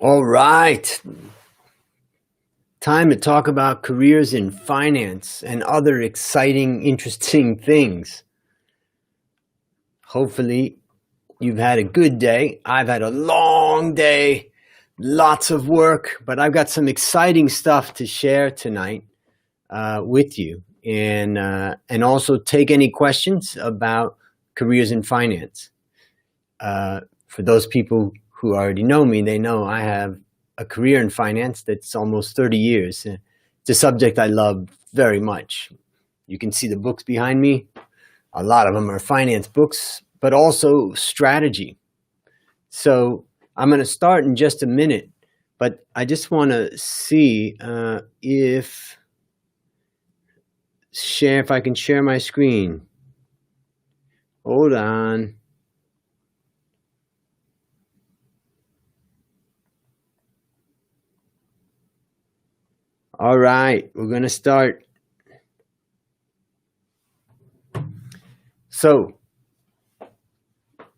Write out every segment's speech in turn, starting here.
All right. Time to talk about careers in finance and other exciting, interesting things. Hopefully, you've had a good day. I've had a long day, lots of work, but I've got some exciting stuff to share tonight with you, and also take any questions about careers in finance. For those people who already know me, they know I have a career in finance that's almost 30 years. It's a subject I love very much. You can see the books behind me. A lot of them are finance books, but also strategy. So I'm going to start in just a minute, but I just want to see if I can share my screen. Hold on. All right, we're going to start. So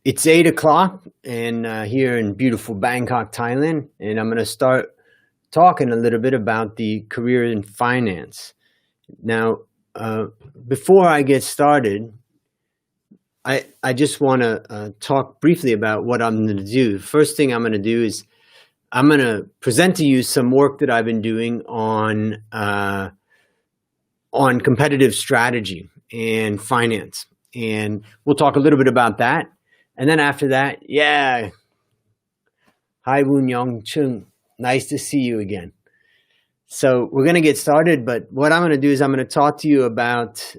it's 8 o'clock and here in beautiful Bangkok, Thailand, and I'm going to start talking a little bit about the career in finance. Now, before I get started, I just want to talk briefly about what I'm going to do. First thing I'm going to do is I'm going to present to you some work that I've been doing on competitive strategy and finance. And we'll talk a little bit about that. And then after that, hi Woon Young Chung, nice to see you again. So we're going to get started, but what I'm going to do is I'm going to talk to you about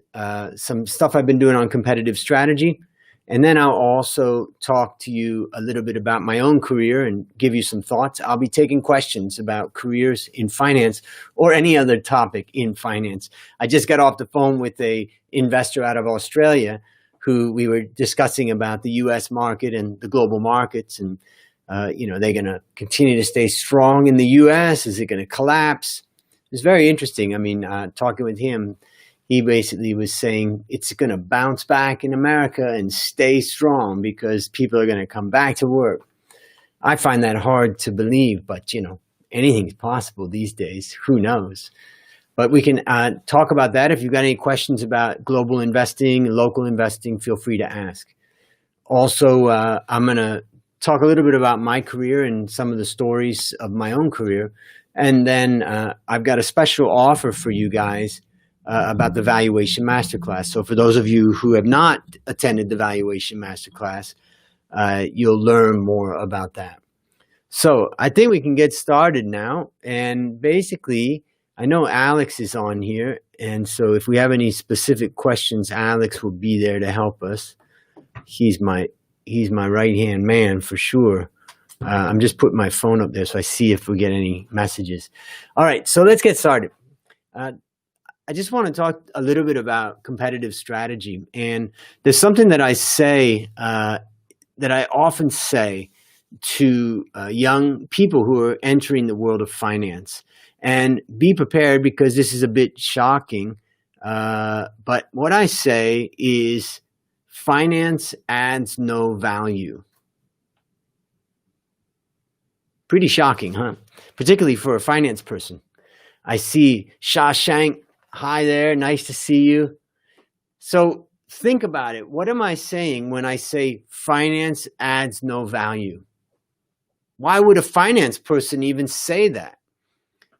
some stuff I've been doing on competitive strategy. And then I'll also talk to you a little bit about my own career and give you some thoughts. I'll be taking questions about careers in finance or any other topic in finance. I just got off the phone with an investor out of Australia who we were discussing about the U.S. market and the global markets. And, they're going to continue to stay strong in the U.S. Is it going to collapse? It's very interesting. I mean, talking with him, he basically was saying it's going to bounce back in America and stay strong because people are going to come back to work. I find that hard to believe, but anything's possible these days. Who knows? But we can talk about that. If you've got any questions about global investing, local investing, feel free to ask. Also, I'm going to talk a little bit about my career and some of the stories of my own career. And then I've got a special offer for you guys about the Valuation Masterclass. So for those of you who have not attended the Valuation Masterclass, you'll learn more about that. So I think we can get started now. And basically, I know Alex is on here. And so if we have any specific questions, Alex will be there to help us. He's my right-hand man for sure. I'm just putting my phone up there so I see if we get any messages. All right, so let's get started. I just want to talk a little bit about competitive strategy. And there's something that I say, that I often say to young people who are entering the world of finance. And be prepared because this is a bit shocking. But what I say is finance adds no value. Pretty shocking, huh? Particularly for a finance person. I see Shashank. Hi there, nice to see you. So think about it. What am I saying when I say finance adds no value? Why would a finance person even say that?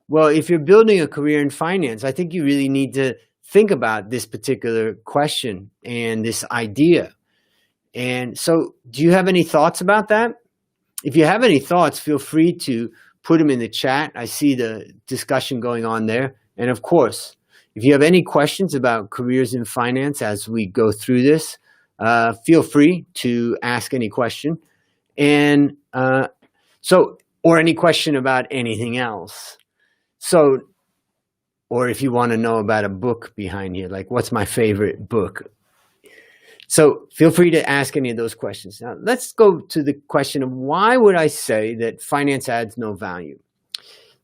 Well, if you're building a career in finance, I think you really need to think about this particular question and this idea. And so do you have any thoughts about that? If you have any thoughts, feel free to put them in the chat. I see the discussion going on there. And of course, if you have any questions about careers in finance as we go through this, feel free to ask any question. And or any question about anything else. So, or if you want to know about a book behind here, like what's my favorite book? So feel free to ask any of those questions. Now, let's go to the question of why would I say that finance adds no value?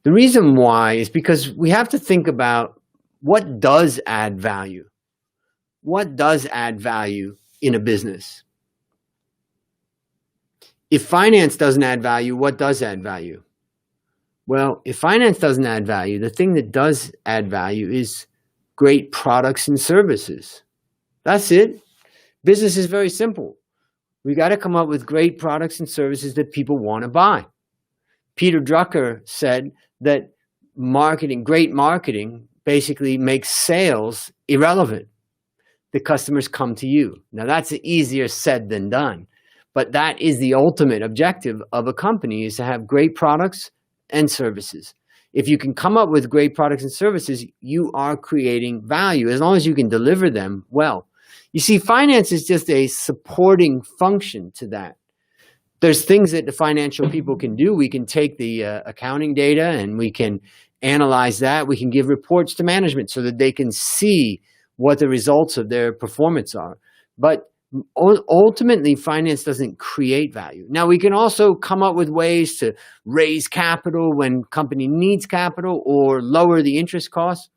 The reason why is because we have to think about what does add value. What does add value in a business? If finance doesn't add value, what does add value? Well, if finance doesn't add value, the thing that does add value is great products and services. That's it. Business is very simple. We got to come up with great products and services that people want to buy. Peter Drucker said that great marketing basically makes sales irrelevant. The customers come to you. Now that's easier said than done, but that is the ultimate objective of a company, is to have great products and services. If you can come up with great products and services, you are creating value as long as you can deliver them well. You see, finance is just a supporting function to that. There's things that the financial people can do. We can take the accounting data and we can analyze that. We can give reports to management so that they can see what the results of their performance are. But ultimately, finance doesn't create value. Now, we can also come up with ways to raise capital when company needs capital or lower the interest costs.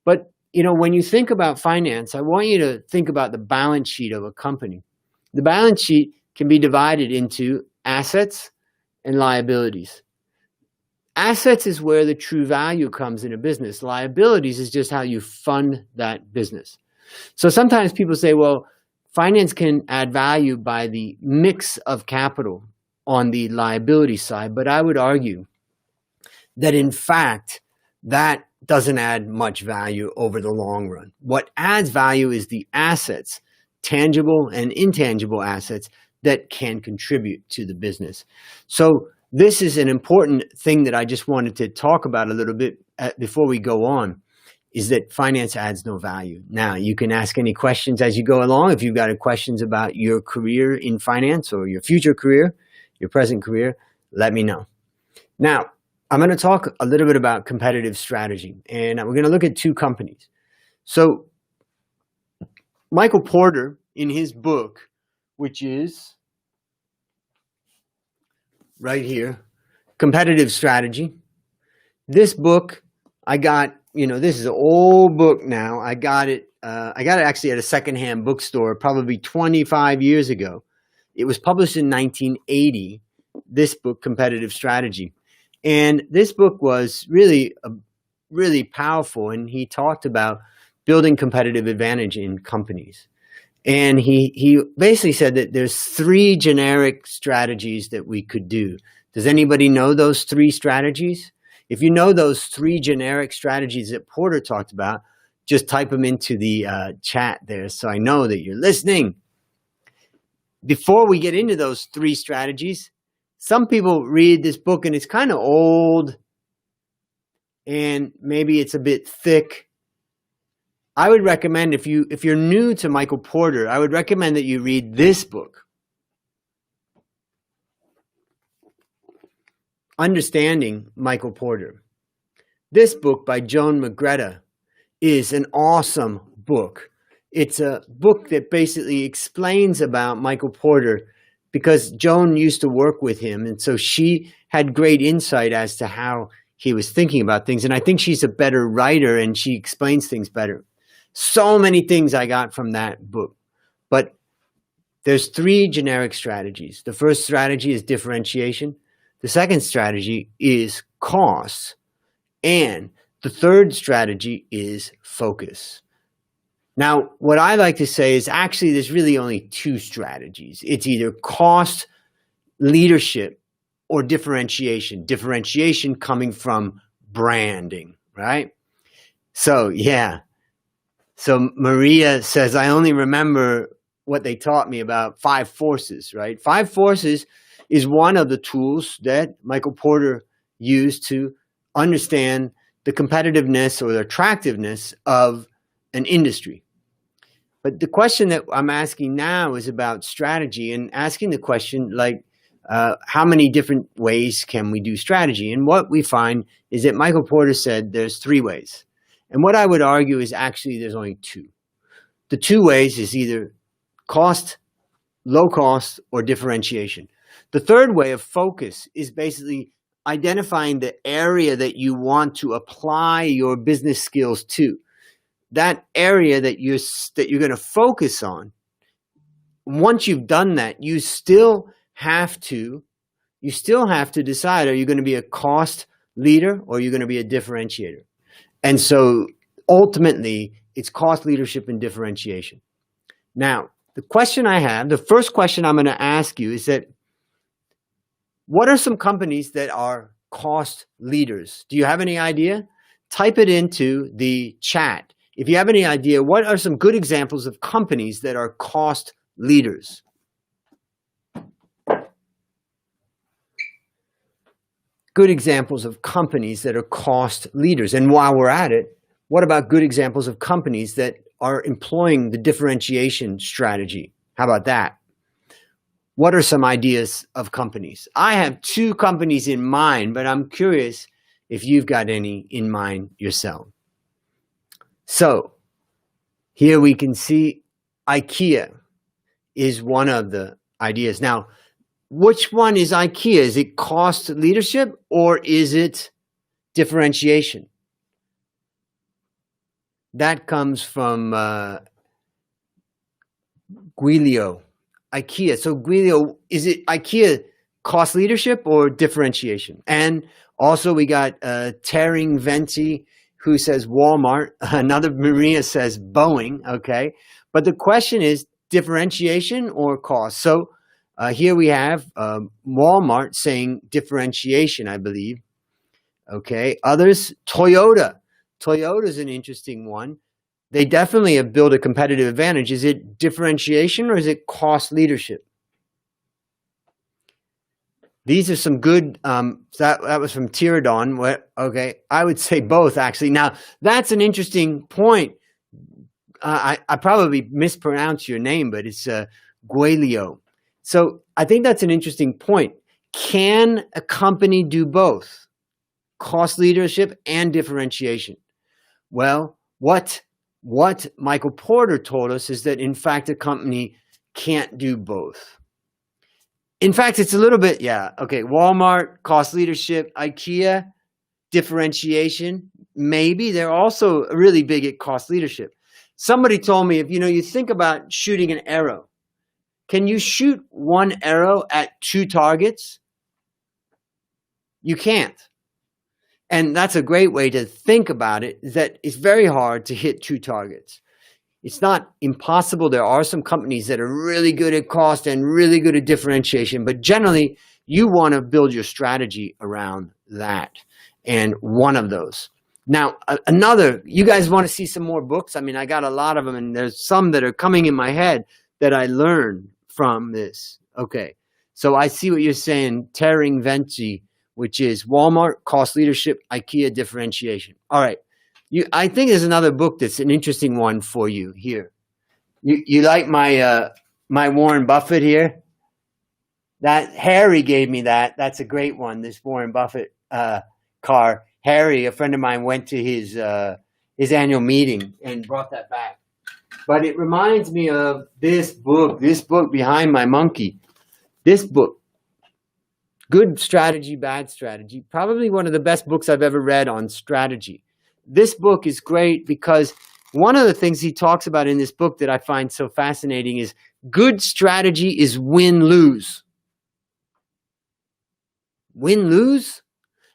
But when you think about finance, I want you to think about the balance sheet of a company. The balance sheet can be divided into assets and liabilities. Assets is where the true value comes in a business. Liabilities is just how you fund that business. So sometimes people say, well, finance can add value by the mix of capital on the liability side, but I would argue that in fact, that doesn't add much value over the long run. What adds value is the assets, tangible and intangible assets that can contribute to the business. So this is an important thing that I just wanted to talk about a little bit before we go on, is that finance adds no value. Now, you can ask any questions as you go along. If you've got any questions about your career in finance or your future career, your present career, let me know. Now, I'm going to talk a little bit about competitive strategy, and we're going to look at two companies. So Michael Porter, in his book, which is right here, Competitive Strategy. This book I got, this is an old book now. I got it actually at a secondhand bookstore probably 25 years ago. It was published in 1980, this book, Competitive Strategy. And this book was really powerful, and he talked about building competitive advantage in companies. And he basically said that there's three generic strategies that we could do. Does anybody know those three strategies? If you know those three generic strategies that Porter talked about, just type them into the chat there so I know that you're listening. Before we get into those three strategies, some people read this book and it's kind of old and maybe it's a bit thick. I would recommend, if you're new to Michael Porter, I would recommend that you read this book, Understanding Michael Porter. This book by Joan McGreta is an awesome book. It's a book that basically explains about Michael Porter because Joan used to work with him, and so she had great insight as to how he was thinking about things. And I think she's a better writer and she explains things better. So many things I got from that book, but there's three generic strategies. The first strategy is differentiation. The second strategy is cost. And the third strategy is focus. Now, what I like to say is actually there's really only two strategies. It's either cost, leadership, or differentiation. Differentiation coming from branding, right? So, yeah. So Maria says, I only remember what they taught me about 5 forces, right? 5 forces is one of the tools that Michael Porter used to understand the competitiveness or the attractiveness of an industry. But the question that I'm asking now is about strategy, and asking the question like, how many different ways can we do strategy? And what we find is that Michael Porter said there's 3 ways. And what I would argue is actually there's only 2. The 2 ways is either cost, low cost, or differentiation. The third way of focus is basically identifying the area that you want to apply your business skills to. That area that you're going to focus on. Once you've done that, you still have to decide, are you going to be a cost, leader or you're going to be a differentiator. And so ultimately, it's cost leadership and differentiation. Now, the question I have, the first question I'm going to ask you is that, what are some companies that are cost leaders? Do you have any idea? Type it into the chat. If you have any idea, what are some good examples of companies that are cost leaders? Good examples of companies that are cost leaders. And while we're at it, what about good examples of companies that are employing the differentiation strategy? How about that? What are some ideas of companies? I have 2 companies in mind, but I'm curious if you've got any in mind yourself. So here we can see IKEA is one of the ideas. Now, which one is IKEA? Is it cost leadership or is it differentiation? That comes from Guilio. IKEA. So Guilio, is it IKEA cost leadership or differentiation? And also we got Tearing Venti, who says Walmart. Another Maria says Boeing. Okay. But the question is differentiation or cost. So here we have Walmart saying differentiation, I believe. Okay. Others, Toyota. Toyota is an interesting one. They definitely have built a competitive advantage. Is it differentiation or is it cost leadership? These are some good, that was from Tiradon. Okay, I would say both actually. Now, that's an interesting point. I probably mispronounced your name, but it's Guelio. So I think that's an interesting point. Can a company do both? Cost leadership and differentiation? Well, what Michael Porter told us is that, in fact, a company can't do both. In fact, it's a little bit, yeah, okay, Walmart, cost leadership, IKEA, differentiation, maybe. They're also really big at cost leadership. Somebody told me, if you think about shooting an arrow, can you shoot one arrow at 2 targets? You can't. And that's a great way to think about it, is that it's very hard to hit 2 targets. It's not impossible. There are some companies that are really good at cost and really good at differentiation, but generally you want to build your strategy around that. And one of those. Now, you guys want to see some more books? I mean, I got a lot of them, and there's some that are coming in my head that I learned from this. Okay, so I see what you're saying, Tearing Venti, which is Walmart, cost leadership, IKEA, differentiation. All right. I think there's another book that's an interesting one for you here. You like my my Warren Buffett here? That Harry gave me that. That's a great one, this Warren Buffett car. Harry, a friend of mine, went to his annual meeting and brought that back. But it reminds me of this book Behind My Monkey. This book, Good Strategy, Bad Strategy, probably one of the best books I've ever read on strategy. This book is great because one of the things he talks about in this book that I find so fascinating is good strategy is win-lose. Win-lose?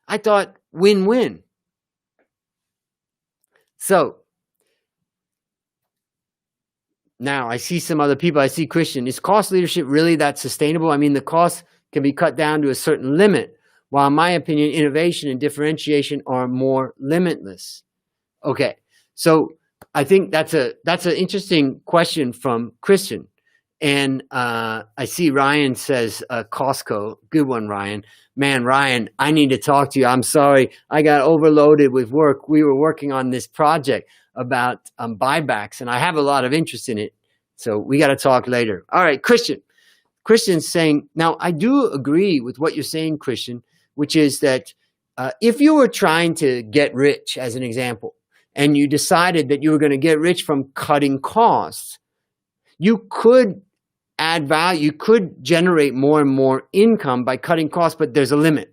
I thought win-win. So, now I see some other people. I see Christian. Is cost leadership really that sustainable? I mean, the cost can be cut down to a certain limit, while in my opinion, innovation and differentiation are more limitless. Okay, so I think that's an interesting question from Christian. And I see Ryan says Costco. Good one, Ryan. Man, Ryan, I need to talk to you. I'm sorry. I got overloaded with work. We were working on this project about buybacks, and I have a lot of interest in it. So we got to talk later. All right, Christian. Christian's saying, now I do agree with what you're saying, Christian, which is that if you were trying to get rich, as an example, and you decided that you were going to get rich from cutting costs, you could add value, you could generate more and more income by cutting costs, but there's a limit.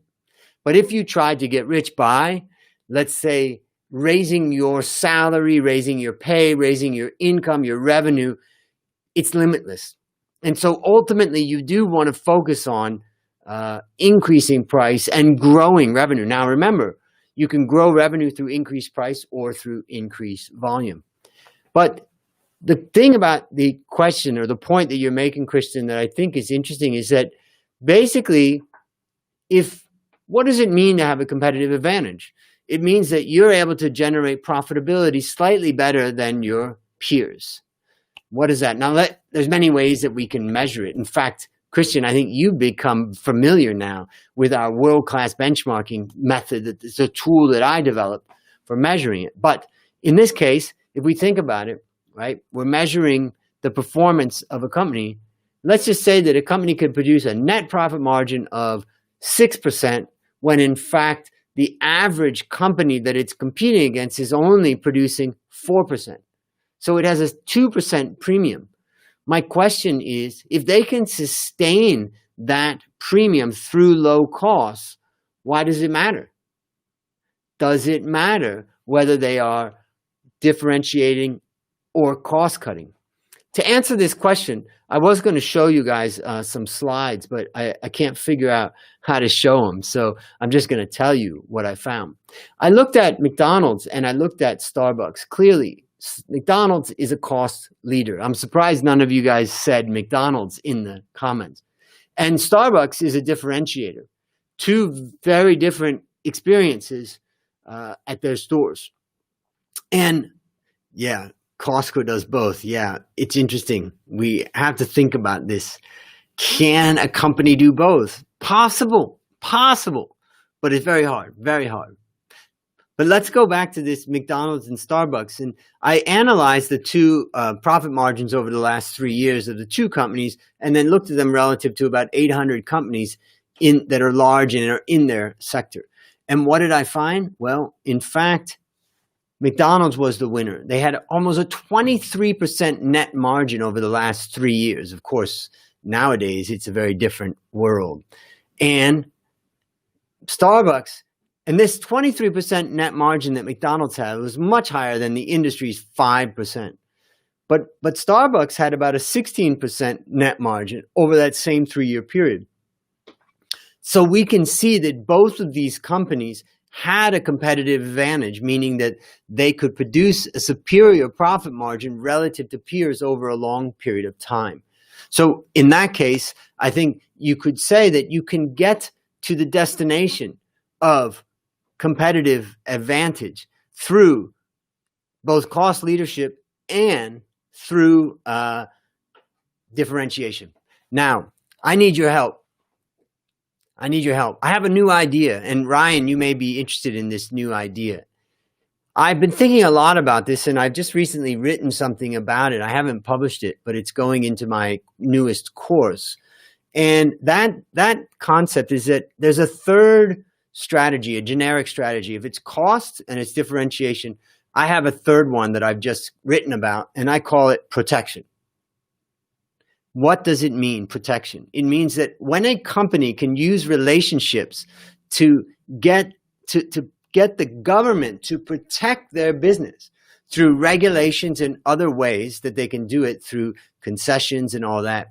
But if you tried to get rich by, let's say, raising your salary, raising your pay, raising your income, your revenue, it's limitless. And so ultimately you do want to focus on increasing price and growing revenue. Now remember, You can grow revenue through increased price or through increased volume. But the thing about the question or the point that you're making, Christian, that I think is interesting is that basically, what does it mean to have a competitive advantage? It means that you're able to generate profitability slightly better than your peers. What is that? Now, there's many ways that we can measure it. In fact, Christian, I think you've become familiar now with our world-class benchmarking method. It's a tool that I developed for measuring it. But in this case, if we think about it, right, we're measuring the performance of a company. Let's just say that a company could produce a net profit margin of 6% when in fact the average company that it's competing against is only producing 4%. So it has a 2% premium. My question is, if they can sustain that premium through low costs, why does it matter? Does it matter whether they are differentiating or cost cutting? To answer this question, I was going to show you guys some slides, but I can't figure out how to show them. So I'm just going to tell you what I found. I looked at McDonald's and I looked at Starbucks. Clearly, McDonald's is a cost leader. I'm surprised none of you guys said McDonald's in the comments. And Starbucks is a differentiator. Two very different experiences at their stores. And yeah, Costco does both. Yeah, it's interesting. We have to think about this. Can a company do both? Possible, but it's very hard, very hard. But let's go back to this McDonald's and Starbucks. And I analyzed the two profit margins over the last 3 years of the two companies and then looked at them relative to about 800 companies that are large and are in their sector. And what did I find? Well, in fact, McDonald's was the winner. They had almost a 23% net margin over the last 3 years. Of course, nowadays, it's a very different world. And Starbucks, and this 23% net margin that McDonald's had was much higher than the industry's 5%. But Starbucks had about a 16% net margin over that same 3-year period. So we can see that both of these companies had a competitive advantage, meaning that they could produce a superior profit margin relative to peers over a long period of time. So in that case, I think you could say that you can get to the destination of competitive advantage through both cost leadership and through differentiation. Now, I need your help. I have a new idea, and Ryan, you may be interested in this new idea. I've been thinking a lot about this, and I've just recently written something about it. I haven't published it, but it's going into my newest course. And that concept is that there's a third strategy, a generic strategy. If it's cost and it's differentiation, I have a third one that I've just written about, and I call it protection. What does it mean, protection? It means that when a company can use relationships to get the government to protect their business through regulations and other ways that they can do it through concessions and all that,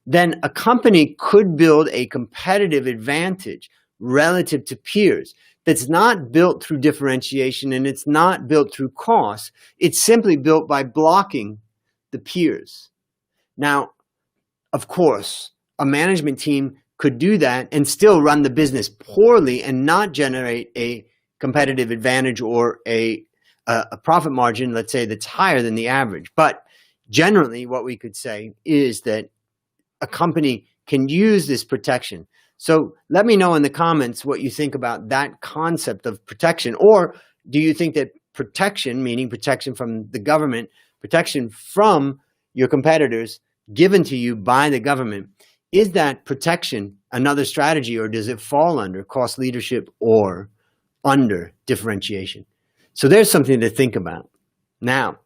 then a company could build a competitive advantage relative to peers that's not built through differentiation and it's not built through cost. It's simply built by blocking the peers. Now, of course, a management team could do that and still run the business poorly and not generate a competitive advantage or a profit margin, let's say, that's higher than the average. But generally, what we could say is that a company can use this protection. So let me know in the comments what you think about that concept of protection. Or do you think that protection, meaning protection from the government, protection from your competitors, given to you by the government, is that protection another strategy, or does it fall under cost leadership or under differentiation? So there's something to think about. Now,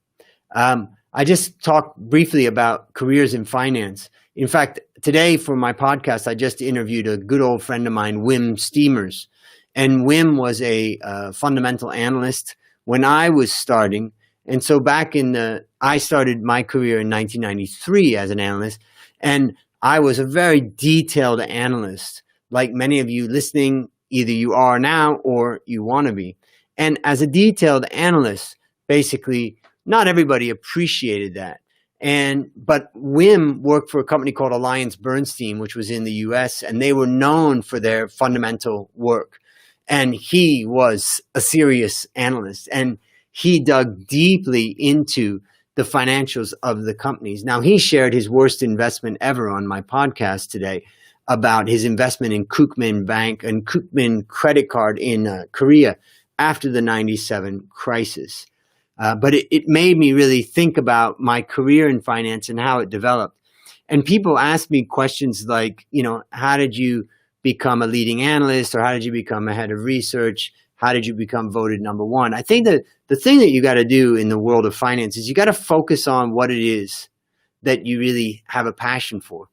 I just talked briefly about careers in finance. In fact, today for my podcast, I just interviewed a good old friend of mine, Wim Steemers. And Wim was a fundamental analyst when I was starting. And so I started my career in 1993 as an analyst, and I was a very detailed analyst. Like many of you listening, Either you are now or you want to be. And as a detailed analyst, basically, not everybody appreciated that. But Wim worked for a company called Alliance Bernstein, which was in the US, and they were known for their fundamental work. And he was a serious analyst, and he dug deeply into the financials of the companies. Now, he shared his worst investment ever on my podcast today about his investment in Kookmin Bank and Kookmin Credit Card in Korea after the 97 crisis. But it made me really think about my career in finance and how it developed. And people ask me questions like, how did you become a leading analyst, or how did you become a head of research? How did you become voted number one? I think that the thing that you got to do in the world of finance is you got to focus on what it is that you really have a passion for.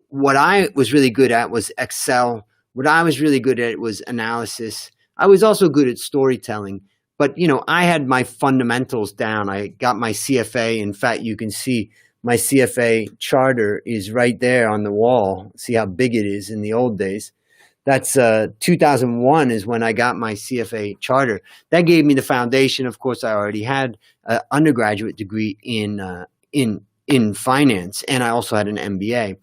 What I was really good at was Excel. What I was really good at was analysis. I was also good at storytelling. But, I had my fundamentals down. I got my CFA. In fact, you can see my CFA Charter is right there on the wall. See how big it is in the old days. That's 2001 is when I got my CFA Charter. That gave me the foundation. Of course, I already had an undergraduate degree in finance, and I also had an MBA.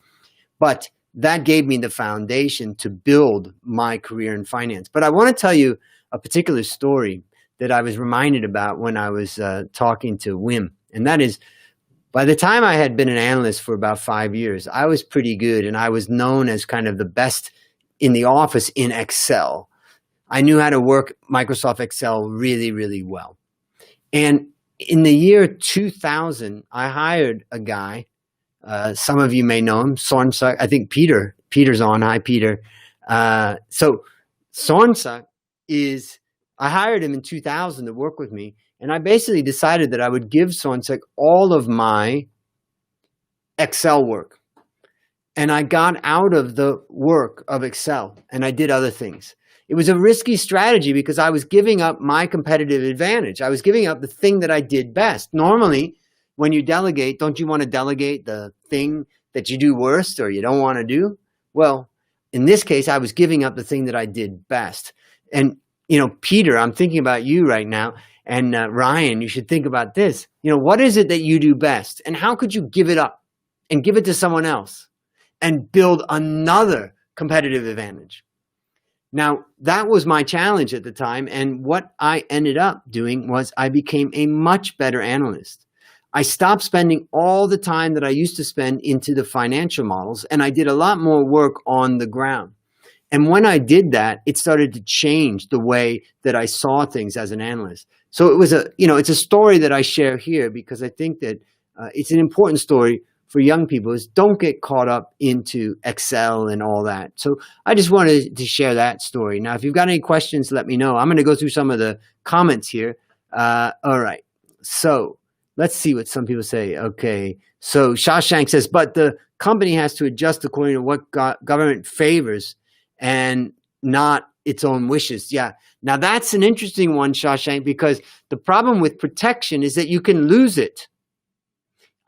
But that gave me the foundation to build my career in finance. But I want to tell you a particular story that I was reminded about when I was talking to Wim. And that is, by the time I had been an analyst for about 5 years, I was pretty good, and I was known as kind of the best in the office in Excel. I knew how to work Microsoft Excel really, really well. And in the year 2000, I hired a guy. Some of you may know him, Sornsak. I think Peter's on. Hi, Peter. So Sornsak I hired him in 2000 to work with me, and I basically decided that I would give Sornsak all of my Excel work. And I got out of the work of Excel, and I did other things. It was a risky strategy because I was giving up my competitive advantage. I was giving up the thing that I did best. Normally, when you delegate, don't you want to delegate the thing that you do worst or you don't want to do? Well, in this case, I was giving up the thing that I did best. And, Peter, I'm thinking about you right now. And Ryan, you should think about this. What is it that you do best? And how could you give it up and give it to someone else and build another competitive advantage? Now, that was my challenge at the time. And what I ended up doing was I became a much better analyst. I stopped spending all the time that I used to spend into the financial models, and I did a lot more work on the ground. And when I did that, it started to change the way that I saw things as an analyst. So it was it's a story that I share here because I think that it's an important story for young people, is don't get caught up into Excel and all that. So I just wanted to share that story. Now, if you've got any questions, let me know. I'm going to go through some of the comments here. All right. So let's see what some people say. Okay. So Shashank says, but the company has to adjust according to what government favors and not its own wishes. Yeah. Now that's an interesting one, Shashank, because the problem with protection is that you can lose it.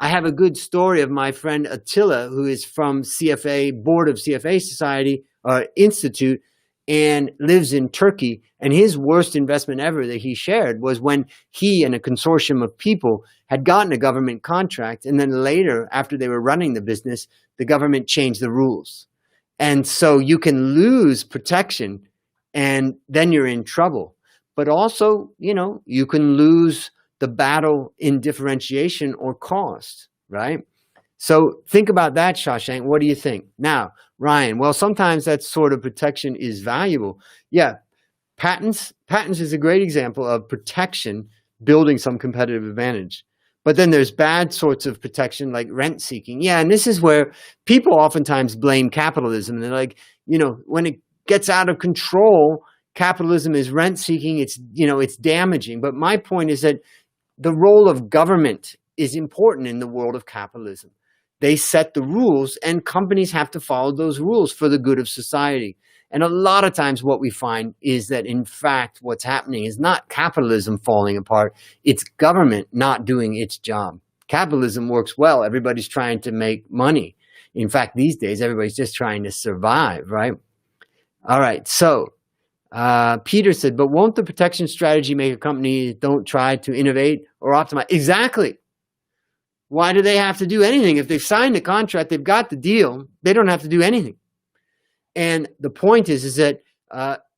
I have a good story of my friend Attila, who is from Board of CFA Society Institute, and lives in Turkey. And his worst investment ever that he shared was when he and a consortium of people had gotten a government contract. And then later, after they were running the business, the government changed the rules. And so you can lose protection and then you're in trouble. But also, you can lose the battle in differentiation or cost, right? So think about that, Shashank. What do you think? Now, Ryan, well, sometimes that sort of protection is valuable. Yeah, patents is a great example of protection building some competitive advantage. But then there's bad sorts of protection like rent seeking. Yeah, and this is where people oftentimes blame capitalism. They're like, when it gets out of control, capitalism is rent seeking. It's damaging. But my point is that the role of government is important in the world of capitalism. They set the rules, and companies have to follow those rules for the good of society. And a lot of times what we find is that, in fact, what's happening is not capitalism falling apart. It's government not doing its job. Capitalism works well. Everybody's trying to make money. In fact, these days, everybody's just trying to survive, right? All right. So Peter said, but won't the protection strategy make a company don't try to innovate or optimize? Exactly. Why do they have to do anything? If they've signed the contract, they've got the deal, they don't have to do anything. And the point is that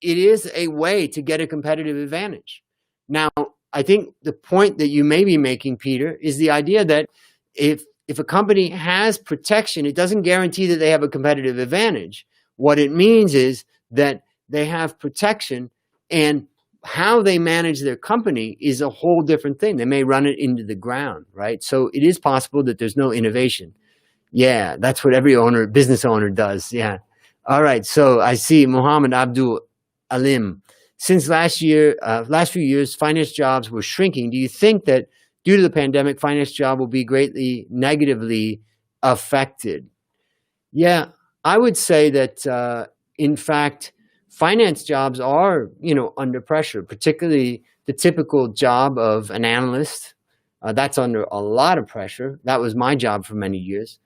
it is a way to get a competitive advantage. Now, I think the point that you may be making, Peter, is the idea that if a company has protection, it doesn't guarantee that they have a competitive advantage. What it means is that they have protection, and how they manage their company is a whole different thing. They may run it into the ground, right? So it is possible that there's no innovation. Yeah, that's what every business owner does. Yeah. All right. So I see Muhammad Abdul Alim. Since last few years, finance jobs were shrinking. Do you think that due to the pandemic, finance job will be greatly negatively affected? Yeah, I would say that, in fact, finance jobs are, under pressure, particularly the typical job of an analyst. That's under a lot of pressure. That was my job for many years.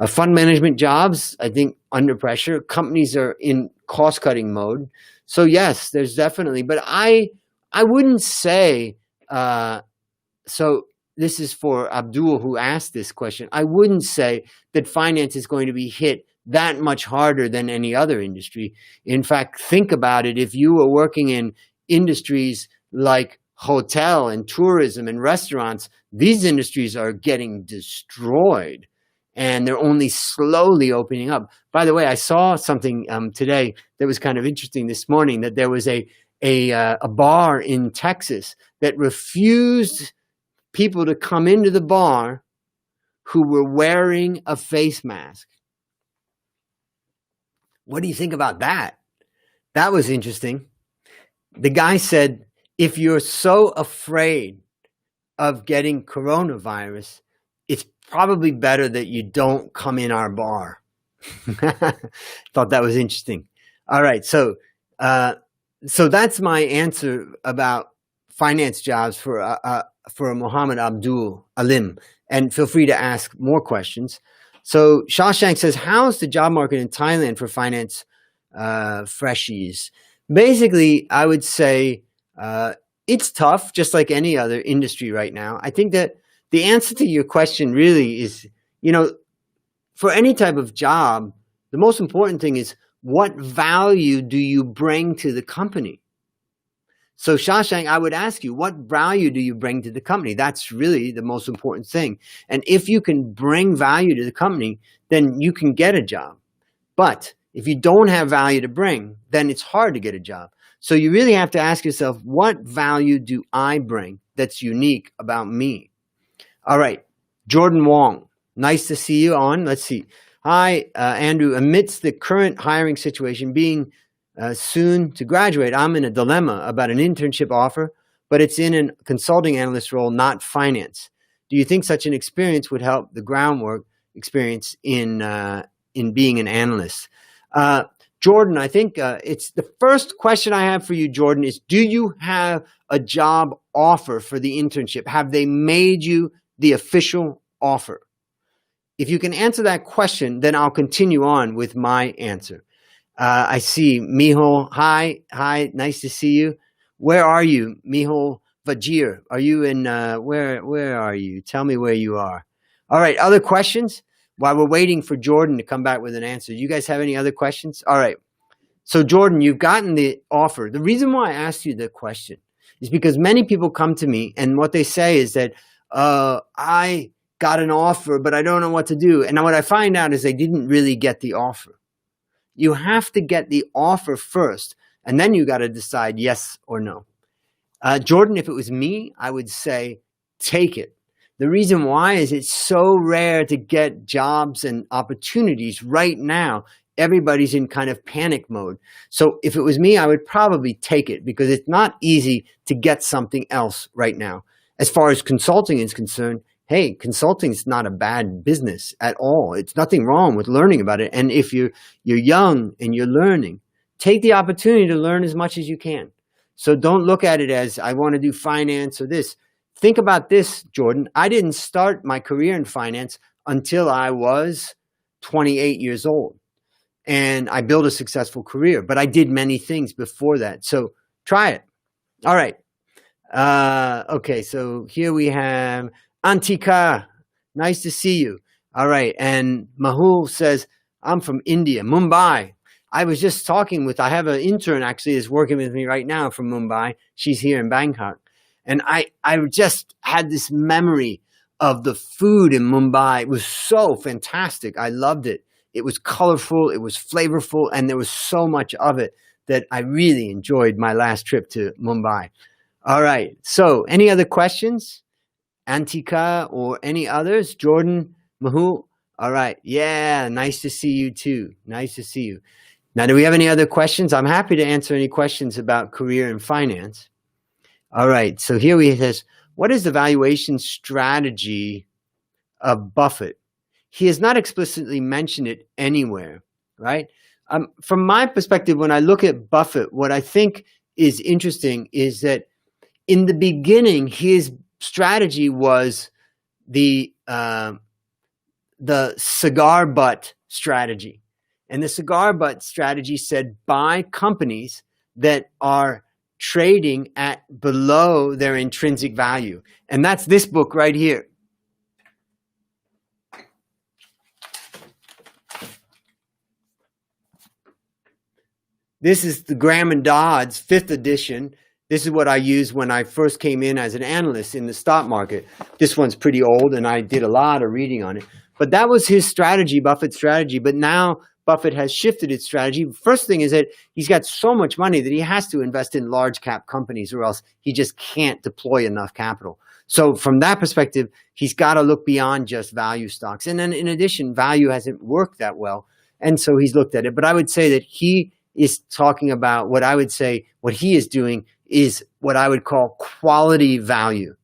Fund management jobs, I think, under pressure. Companies are in cost-cutting mode. So yes, there's definitely, but I wouldn't say, so this is for Abdul who asked this question. I wouldn't say that finance is going to be hit that much harder than any other industry. In fact, think about it. If you were working in industries like hotel and tourism and restaurants, these industries are getting destroyed, and they're only slowly opening up. By the way, I saw something today that was kind of interesting this morning, that there was a bar in Texas that refused people to come into the bar who were wearing a face mask. What do you think about that? That was interesting. The guy said, if you're so afraid of getting coronavirus, it's probably better that you don't come in our bar. Thought that was interesting. All right. So that's my answer about finance jobs for Muhammad Abdul Alim. And feel free to ask more questions. So Shashank says, how's the job market in Thailand for finance freshies? Basically, I would say it's tough, just like any other industry right now. I think that the answer to your question really is, for any type of job, the most important thing is, what value do you bring to the company? So Shashank, I would ask you, what value do you bring to the company? That's really the most important thing. And if you can bring value to the company, then you can get a job. But if you don't have value to bring, then it's hard to get a job. So you really have to ask yourself, what value do I bring that's unique about me? All right, Jordan Wong, nice to see you on. Let's see. Hi, Andrew. Amidst the current hiring situation, being soon to graduate, I'm in a dilemma about an internship offer, but it's in a consulting analyst role, not finance. Do you think such an experience would help the groundwork experience in being an analyst? Jordan, I think it's the first question I have for you, Jordan, is do you have a job offer for the internship? Have they made you the official offer? If you can answer that question, then I'll continue on with my answer. I see Mihal. Hi, nice to see you. Where are you, Mihal Vajir? Are you in, where are you? Tell me where you are. All right, other questions? While we're waiting for Jordan to come back with an answer, you guys have any other questions? All right. So Jordan, you've gotten the offer. The reason why I asked you the question is because many people come to me and what they say is that, I got an offer, but I don't know what to do. And what I find out is they didn't really get the offer. You have to get the offer first, and then you got to decide yes or no. Jordan, if it was me, I would say take it. The reason why is it's so rare to get jobs and opportunities right now. Everybody's in kind of panic mode. So if it was me, I would probably take it because it's not easy to get something else right now. As far as consulting is concerned, hey, consulting is not a bad business at all. It's nothing wrong with learning about it. And if you're young and you're learning, take the opportunity to learn as much as you can. So don't look at it as I want to do finance or this. Think about this, Jordan. I didn't start my career in finance until I was 28 years old. and I built a successful career, but I did many things before that. So try it. All right. Okay, so here we have Antika. Nice to see you. All right, and Mahul says, I'm from India, Mumbai. I was just talking with, I have an intern actually is working with me right now from Mumbai. She's here in Bangkok. And I just had this memory of the food in Mumbai. It was so fantastic. I loved it. It was colorful, it was flavorful, and there was so much of it that I really enjoyed my last trip to Mumbai. All right, so any other questions? Antika or any others? Jordan, Mahul? All right, yeah, nice to see you too. Nice to see you. Now, do we have any other questions? I'm happy to answer any questions about career and finance. All right, so here he says, what is the valuation strategy of Buffett? He has not explicitly mentioned it anywhere, right? From my perspective, when I look at Buffett, what I think is interesting is that in the beginning, his strategy was the cigar butt strategy. And the cigar butt strategy said buy companies that are trading at below their intrinsic value. And that's this book right here. This is the Graham and Dodd's 5th edition. This is what I used when I first came in as an analyst in the stock market. This one's pretty old, and I did a lot of reading on it. But that was his strategy, Buffett's strategy. But now Buffett has shifted its strategy. First thing is that he's got so much money that he has to invest in large cap companies, or else he just can't deploy enough capital. So from that perspective, he's got to look beyond just value stocks. And then in addition, value hasn't worked that well. And so he's looked at it. But I would say that he is talking about what I would say what he is doing is what I would call quality value.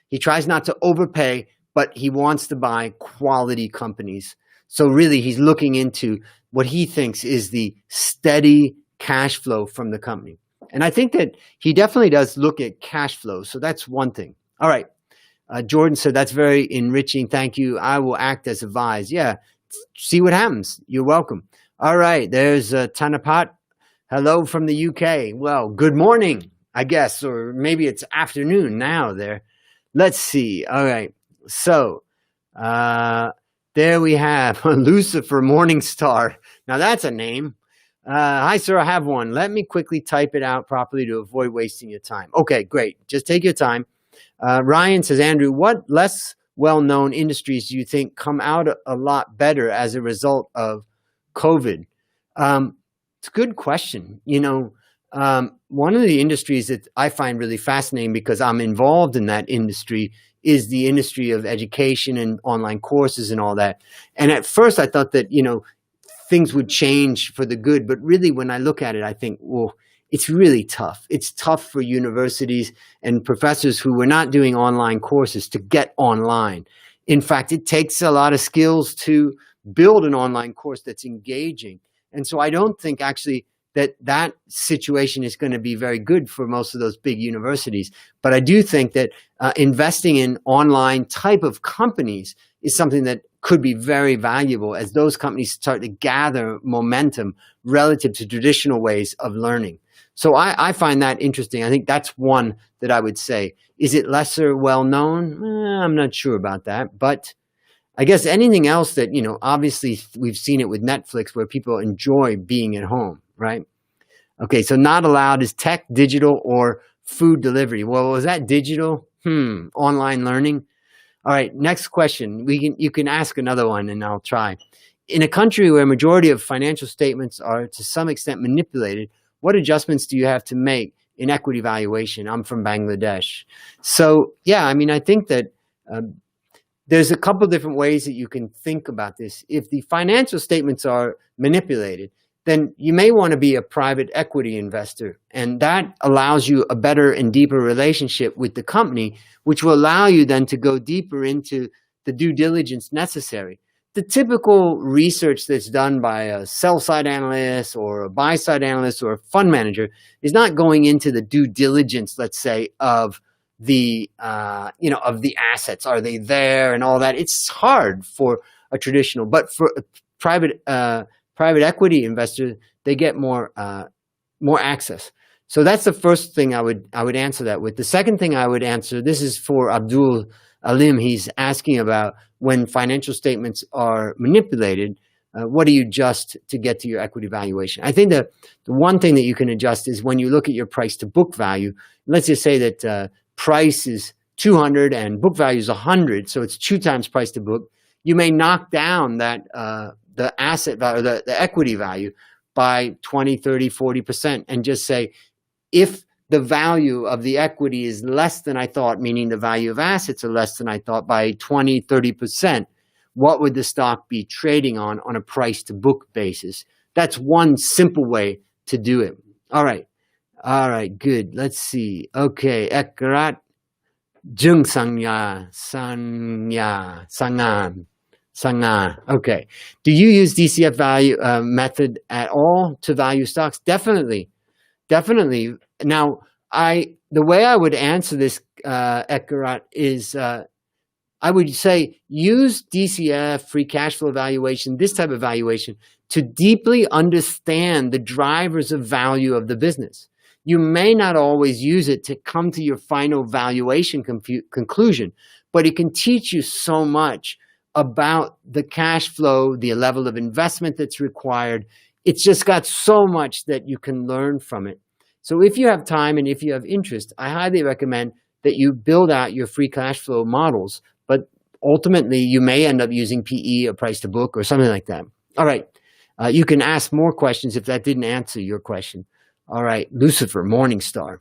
He tries not to overpay, but he wants to buy quality companies. So really, he's looking into what he thinks is the steady cash flow from the company. And I think that he definitely does look at cash flow. So that's one thing. All right. Jordan said, that's very enriching. Thank you. I will act as advised. Yeah. See what happens. You're welcome. All right. There's Tanapat. Hello from the UK. Well, good morning, I guess, or maybe it's afternoon now there. Let's see. All right. So there we have Lucifer Morningstar. Now that's a name. Hi, sir. I have one. Let me quickly type it out properly to avoid wasting your time. Okay, great. Just take your time. Ryan says, Andrew, what less well-known industries do you think come out a lot better as a result of COVID? It's a good question. You know, one of the industries that I find really fascinating because I'm involved in that industry is the industry of education and online courses and all that. And at first I thought that, you know, things would change for the good. But really, when I look at it, I think, well, it's really tough. It's tough for universities and professors who were not doing online courses to get online. In fact, it takes a lot of skills to build an online course that's engaging. And so I don't think actually that situation is going to be very good for most of those big universities. But I do think that investing in online type of companies is something that could be very valuable as those companies start to gather momentum relative to traditional ways of learning. So I find that interesting. I think that's one that I would say. Is it lesser well known? I'm not sure about that. But I guess anything else that, you know, obviously we've seen it with Netflix where people enjoy being at home, right? Okay, so not allowed is tech, digital, or food delivery. Well, was that digital? Online learning? All right, next question. You can ask another one and I'll try. In a country where a majority of financial statements are to some extent manipulated, what adjustments do you have to make in equity valuation? I'm from Bangladesh. So yeah, I mean, I think that there's a couple different ways that you can think about this. If the financial statements are manipulated, then you may want to be a private equity investor. And that allows you a better and deeper relationship with the company, which will allow you then to go deeper into the due diligence necessary. The typical research that's done by a sell-side analyst or a buy-side analyst or a fund manager is not going into the due diligence, let's say, of the of the assets. Are they there and all that? It's hard for a traditional, but for a private private equity investors, they get more access. So that's the first thing I would answer that with. The second thing I would answer, this is for Abdul Alim. He's asking about when financial statements are manipulated, what do you adjust to get to your equity valuation? I think the one thing that you can adjust is when you look at your price to book value. Let's just say that price is 200 and book value is 100, so it's 2 times price to book. You may knock down that the asset value, the equity value by 20, 30, 40% and just say, if the value of the equity is less than I thought, meaning the value of assets are less than I thought by 20, 30%, what would the stock be trading on a price to book basis? That's one simple way to do it. All right, good. Let's see. Okay, Ekrat Jung Sangya. Okay. Do you use DCF value method at all to value stocks? Definitely. Now, the way I would answer this, Ekrat, is I would say use DCF, free cash flow valuation, this type of valuation, to deeply understand the drivers of value of the business. You may not always use it to come to your final valuation conclusion, but it can teach you so much about the cash flow, the level of investment that's required. It's just got so much that you can learn from it. So if you have time and if you have interest, I highly recommend that you build out your free cash flow models, but ultimately you may end up using PE or price to book or something like that. All right. You can ask more questions if that didn't answer your question. All right. Lucifer Morningstar.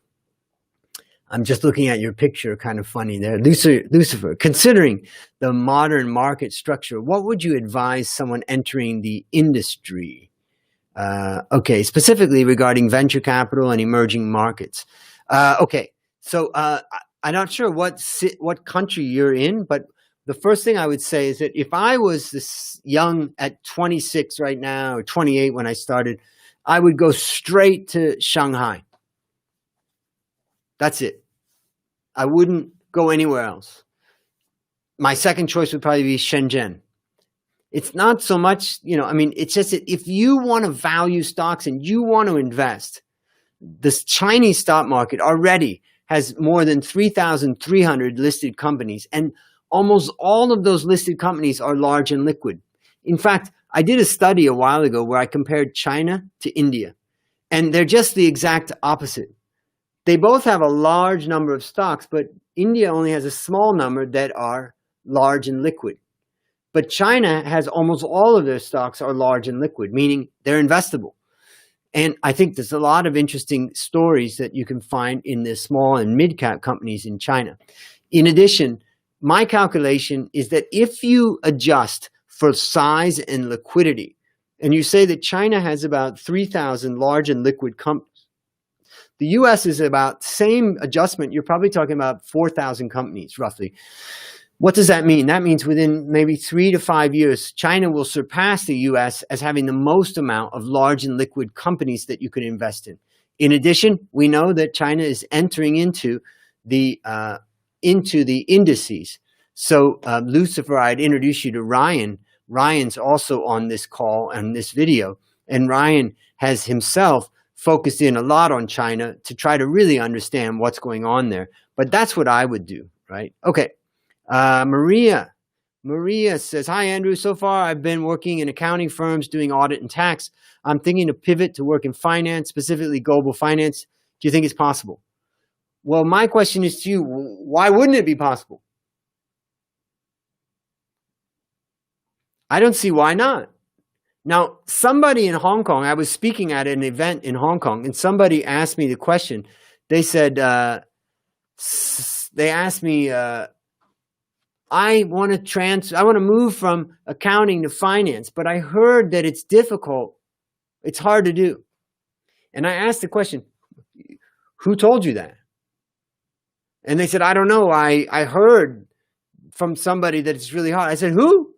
I'm just looking at your picture, kind of funny there. Lucifer, considering the modern market structure, what would you advise someone entering the industry? Okay, specifically regarding venture capital and emerging markets. Okay, so I'm not sure what country you're in, but the first thing I would say is that if I was this young at 26 right now, or 28 when I started, I would go straight to Shanghai. That's it. I wouldn't go anywhere else. My second choice would probably be Shenzhen. It's not so much, it's just that if you want to value stocks and you want to invest, this Chinese stock market already has more than 3,300 listed companies, and almost all of those listed companies are large and liquid. In fact, I did a study a while ago where I compared China to India, and they're just the exact opposite. They both have a large number of stocks, but India only has a small number that are large and liquid. But China has almost all of their stocks are large and liquid, meaning they're investable. And I think there's a lot of interesting stories that you can find in the small and mid-cap companies in China. In addition, my calculation is that if you adjust for size and liquidity, and you say that China has about 3,000 large and liquid companies, the US is about same adjustment. You're probably talking about 4,000 companies, roughly. What does that mean? That means within maybe 3 to 5 years, China will surpass the US as having the most amount of large and liquid companies that you can invest in. In addition, we know that China is entering into the indices. So Lucifer, I'd introduce you to Ryan. Ryan's also on this call and this video. And Ryan has himself focused in a lot on China to try to really understand what's going on there. But that's what I would do, right? Okay. Maria says, hi, Andrew. So far, I've been working in accounting firms doing audit and tax. I'm thinking to pivot to work in finance, specifically global finance. Do you think it's possible? Well, my question is to you, why wouldn't it be possible? I don't see why not. Now, somebody in Hong Kong, I was speaking at an event in Hong Kong, and somebody asked me the question. They said, I want to move from accounting to finance, but I heard that it's difficult. It's hard to do. And I asked the question, who told you that? And they said, I don't know. I heard from somebody that it's really hard. I said, who?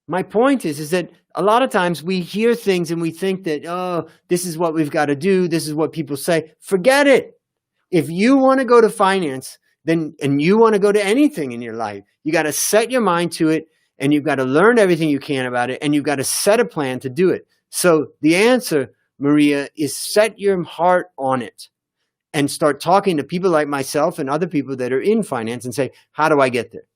My point is that a lot of times we hear things and we think that, oh, this is what we've got to do. This is what people say. Forget it. If you want to go to finance, and you want to go to anything in your life, you got to set your mind to it and you've got to learn everything you can about it, and you've got to set a plan to do it. So the answer, Maria, is set your heart on it and start talking to people like myself and other people that are in finance and say, how do I get there?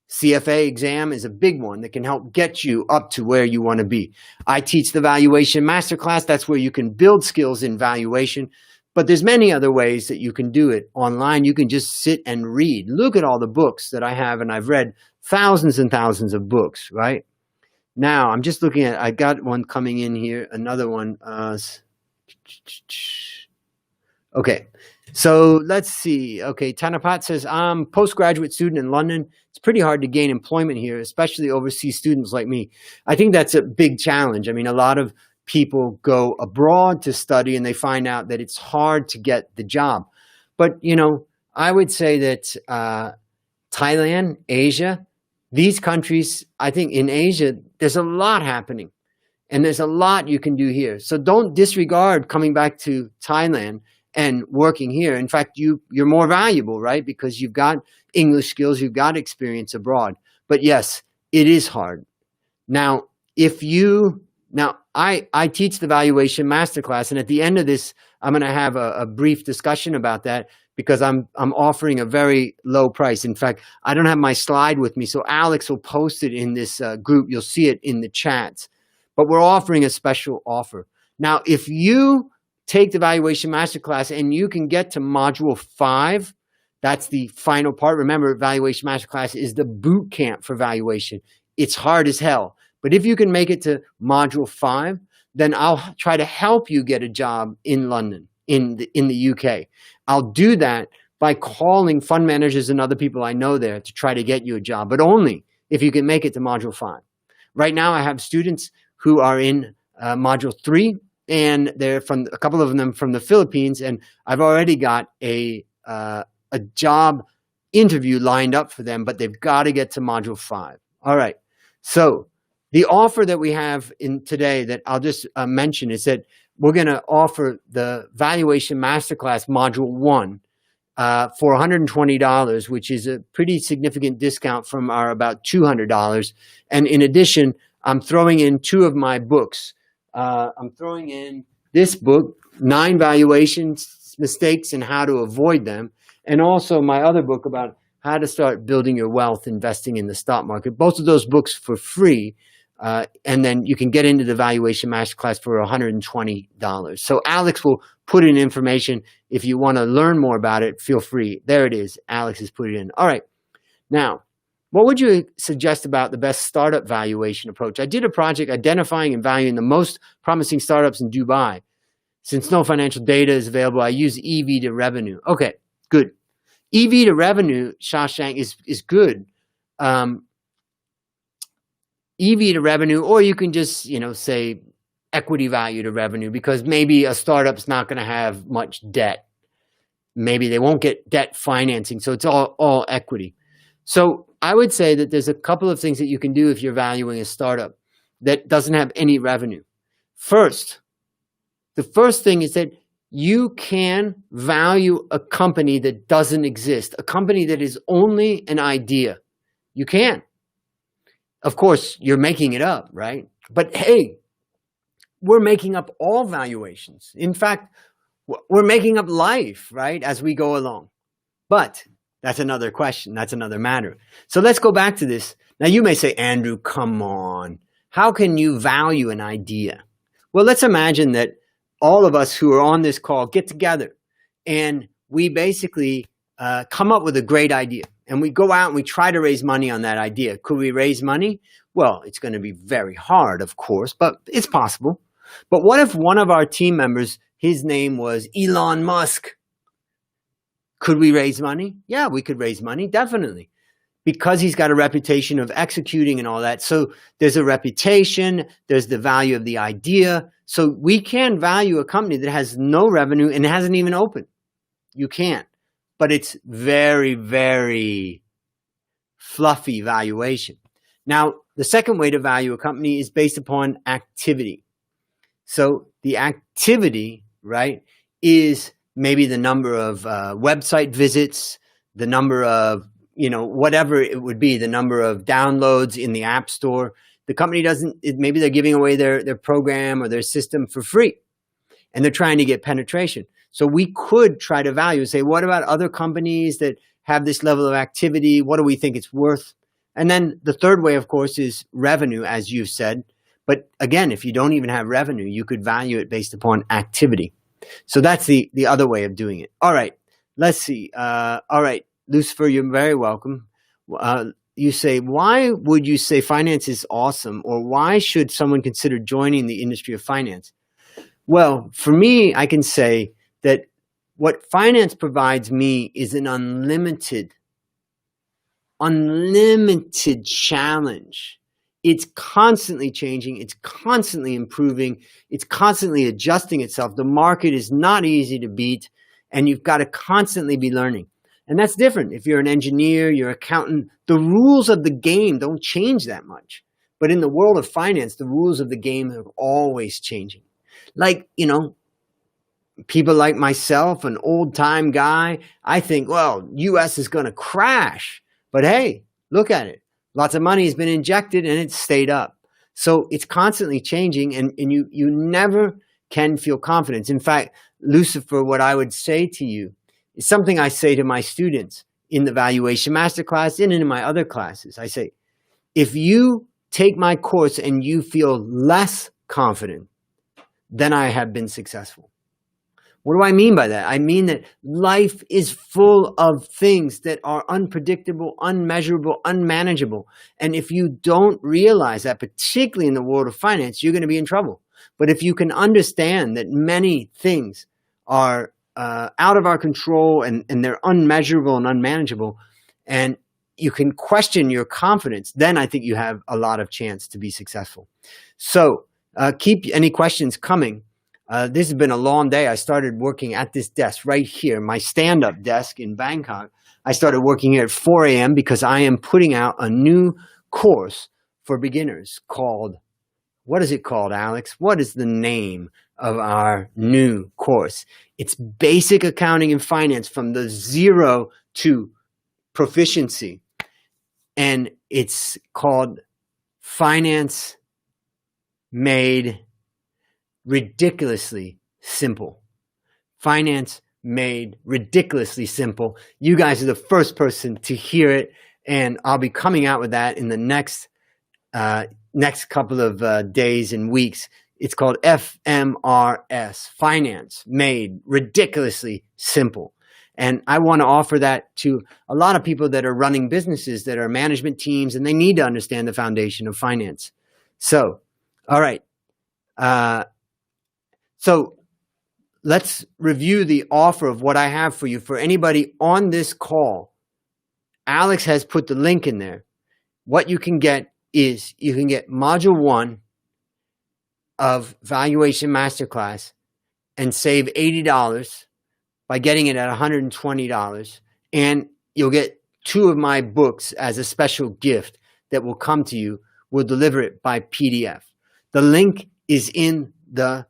CFA exam is a big one that can help get you up to where you want to be. I teach the Valuation Masterclass. That's where you can build skills in valuation. But there's many other ways that you can do it online. You can just sit and read. Look at all the books that I have, and I've read thousands and thousands of books, right? Now, I'm just looking at, I got one coming in here, another one. Okay, so let's see. Okay, Tanapat says, I'm a postgraduate student in London. It's pretty hard to gain employment here, especially overseas students like me. I think that's a big challenge. I mean, a lot of people go abroad to study and they find out that it's hard to get the job. But, you know, I would say that Thailand, Asia, these countries, I think in Asia, there's a lot happening and there's a lot you can do here. So don't disregard coming back to Thailand and working here. In fact, you're more valuable, right? Because you've got English skills, you've got experience abroad. But yes, it is hard. Now, I teach the Valuation Masterclass, and at the end of this, I'm going to have a brief discussion about that because I'm offering a very low price. In fact, I don't have my slide with me, so Alex will post it in this group. You'll see it in the chats. But we're offering a special offer. Now, if you take the Valuation Masterclass and you can get to Module 5, that's the final part. Remember, Valuation Masterclass is the boot camp for valuation. It's hard as hell. But if you can make it to Module 5, then I'll try to help you get a job in London, in the UK. I'll do that by calling fund managers and other people I know there to try to get you a job, but only if you can make it to Module 5. Right now, I have students who are in Module 3, and they're from a couple of them from the Philippines, and I've already got a job interview lined up for them, but they've got to get to Module 5. All right, so the offer that we have in today that I'll just mention is that we're going to offer the Valuation Masterclass Module 1 for $120, which is a pretty significant discount from our about $200. And in addition, I'm throwing in 2 of my books. I'm throwing in this book, 9 Valuation Mistakes and How to Avoid Them, and also my other book about how to start building your wealth investing in the stock market. Both of those books for free. And then you can get into the Valuation Masterclass for $120. So Alex will put in information. If you want to learn more about it, feel free. There it is. Alex has put it in. All right. Now, what would you suggest about the best startup valuation approach? I did a project identifying and valuing the most promising startups in Dubai. Since no financial data is available, I use EV to revenue. Okay, good. EV to revenue, Shashank, is good. EV to revenue, or you can just, say equity value to revenue, because maybe a startup's not going to have much debt. Maybe they won't get debt financing, so it's all equity. So I would say that there's a couple of things that you can do if you're valuing a startup that doesn't have any revenue. The first thing is that you can value a company that doesn't exist, a company that is only an idea. You can. Of course, you're making it up, right? But hey, we're making up all valuations. In fact, we're making up life, right, as we go along. But that's another question. That's another matter. So let's go back to this. Now, you may say, Andrew, come on. How can you value an idea? Well, let's imagine that all of us who are on this call get together and we basically come up with a great idea. And we go out and we try to raise money on that idea. Could we raise money? Well, it's going to be very hard, of course, but it's possible. But what if one of our team members, his name was Elon Musk? Could we raise money? Yeah, we could raise money, definitely. Because he's got a reputation of executing and all that. So there's a reputation, there's the value of the idea. So we can value a company that has no revenue and hasn't even opened. You can't. But it's very, very fluffy valuation. Now, the second way to value a company is based upon activity. So the activity, right, is maybe the number of website visits, the number of whatever it would be, the number of downloads in the App Store. The company maybe they're giving away their program or their system for free, and they're trying to get penetration. So we could try to value and say, what about other companies that have this level of activity? What do we think it's worth? And then the third way, of course, is revenue, as you've said. But again, if you don't even have revenue, you could value it based upon activity. So that's the other way of doing it. All right, let's see. All right, Lucifer, you're very welcome. You say, why would you say finance is awesome, or why should someone consider joining the industry of finance? Well, for me, I can say that what finance provides me is an unlimited challenge. It's constantly changing. It's constantly improving. It's constantly adjusting itself. The market is not easy to beat, and you've got to constantly be learning. And that's different. If you're an engineer, you're an accountant, the rules of the game don't change that much. But in the world of finance, the rules of the game are always changing. Like, people like myself, an old time guy, I think, well, US is going to crash. But hey, look at it. Lots of money has been injected and it's stayed up. So it's constantly changing, and you never can feel confidence. In fact, Lucifer, what I would say to you is something I say to my students in the Valuation Masterclass and in my other classes. I say, if you take my course and you feel less confident, then I have been successful. What do I mean by that? I mean that life is full of things that are unpredictable, unmeasurable, unmanageable. And if you don't realize that, particularly in the world of finance, you're going to be in trouble. But if you can understand that many things are out of our control and they're unmeasurable and unmanageable, and you can question your confidence, then I think you have a lot of chance to be successful. So keep any questions coming. This has been a long day. I started working at this desk right here, my stand-up desk in Bangkok. I started working here at 4 a.m. because I am putting out a new course for beginners called, what is it called, Alex? What is the name of our new course? It's Basic Accounting and Finance from the zero to proficiency. And it's called Finance Made Ridiculously Simple. Finance Made Ridiculously Simple. You guys are the first person to hear it, and I'll be coming out with that in the next couple of days and weeks. It's called FMRS, Finance Made Ridiculously Simple. And I want to offer that to a lot of people that are running businesses, that are management teams, and they need to understand the foundation of finance. So, all right. So let's review the offer of what I have for you. For anybody on this call, Alex has put the link in there. What you can get is you can get Module 1 of Valuation Masterclass and save $80 by getting it at $120. And you'll get 2 of my books as a special gift that will come to you. We'll deliver it by PDF. The link is in the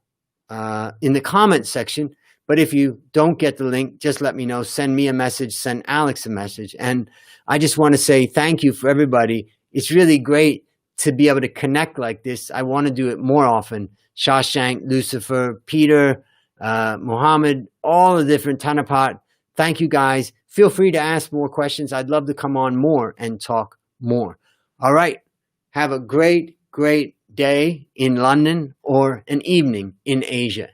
comment section, but if you don't get the link, just let me know. Send me a message, send Alex a message. And I just want to say thank you for everybody. It's really great to be able to connect like this. I want to do it more often. Shashank, Lucifer, Peter, Mohammed, all the different Tanapat. Thank you guys. Feel free to ask more questions. I'd love to come on more and talk more. All right. Have a great day in London or an evening in Asia.